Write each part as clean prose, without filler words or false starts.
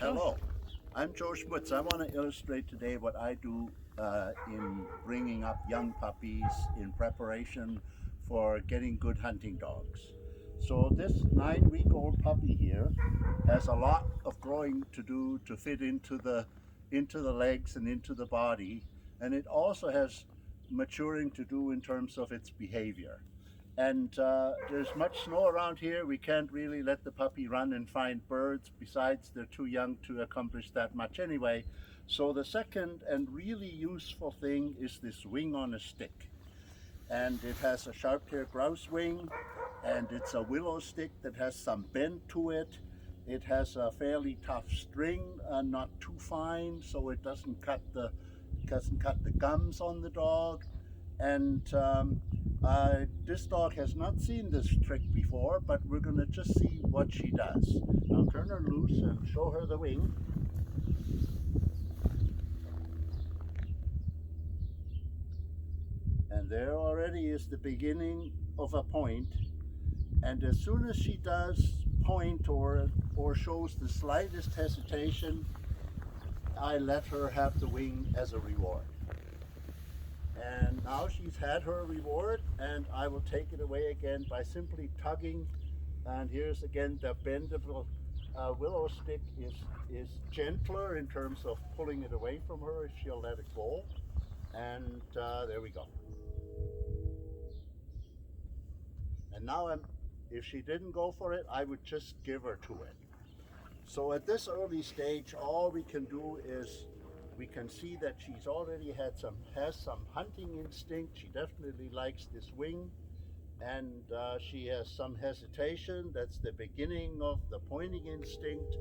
Hello, I'm Joe Schmutz. I want to illustrate today what I do in bringing up young puppies in preparation for getting good hunting dogs. So this 9-week-old puppy here has a lot of growing to do to fit into the legs and into the body, and it also has maturing to do in terms of its behavior. And there's much snow around here. We can't really let the puppy run and find birds. Besides, they're too young to accomplish that much anyway. So the second and really useful thing is this wing on a stick. And it has a sharp-tailed grouse wing, and it's a willow stick that has some bend to it. It has a fairly tough string, not too fine, so it doesn't cut the gums on the dog. And this dog has not seen this trick before, but we're going to just see what she does. Now turn her loose and show her the wing. And there already is the beginning of a point. And as soon as she does point or shows the slightest hesitation, I let her have the wing as a reward. And now she's had her reward, and I will take it away again by simply tugging. And here's again the bendable willow stick is gentler in terms of pulling it away from her if she'll let it go. And there we go. And now if she didn't go for it, I would just give her to it. So at this early stage, all we can do is we can see that she's already has some hunting instinct. She definitely likes this wing, and she has some hesitation. That's the beginning of the pointing instinct,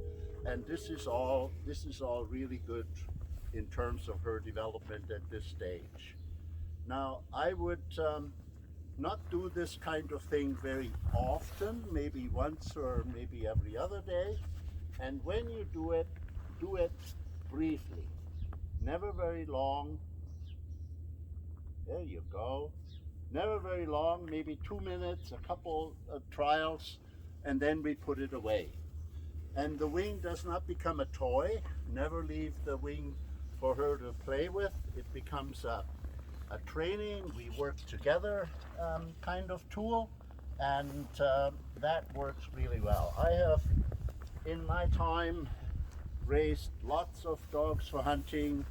and this is all really good in terms of her development at this stage. Now, I would not do this kind of thing very often, maybe once or maybe every other day. And when you do it briefly. Never very long. There you go. Never very long, maybe 2 minutes, a couple of trials, and then we put it away. And the wing does not become a toy. Never leave the wing for her to play with. It becomes a training, we work together kind of tool, and that works really well. I have, in my time, raised lots of dogs for hunting,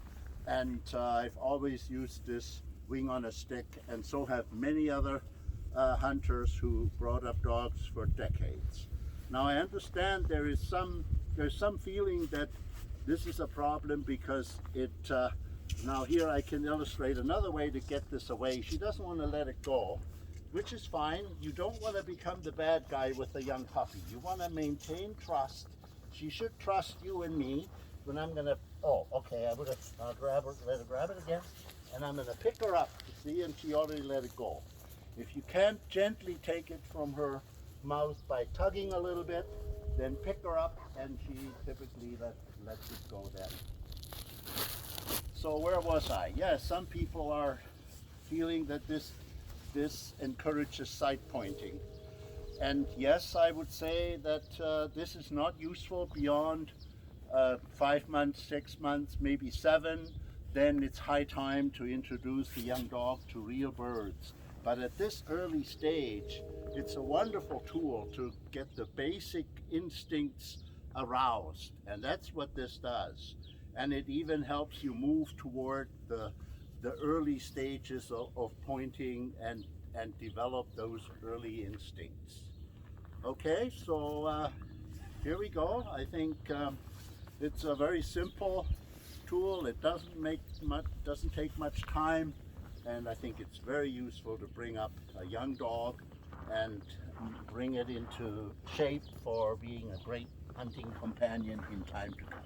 and I've always used this wing on a stick, and so have many other hunters who brought up dogs for decades. Now I understand there's some feeling that this is a problem because now here I can illustrate another way to get this away. She doesn't want to let it go, which is fine. You don't want to become the bad guy with a young puppy. You want to maintain trust. She should trust you and me. When I'm gonna, I'll grab her, let her grab it again, and I'm gonna pick her up, see, and she already let it go. If you can't gently take it from her mouth by tugging a little bit, then pick her up, and she typically lets it go then. So where was I? Yes, some people are feeling that this encourages sight pointing. And yes, I would say that this is not useful beyond 5 months, 6 months, maybe 7. Then it's high time to introduce the young dog to real birds. But at this early stage, it's a wonderful tool to get the basic instincts aroused. And that's what this does. And it even helps you move toward the early stages of pointing and develop those early instincts. Okay, so here we go. I think it's a very simple tool. It doesn't take much time, and I think it's very useful to bring up a young dog and bring it into shape for being a great hunting companion in time to come.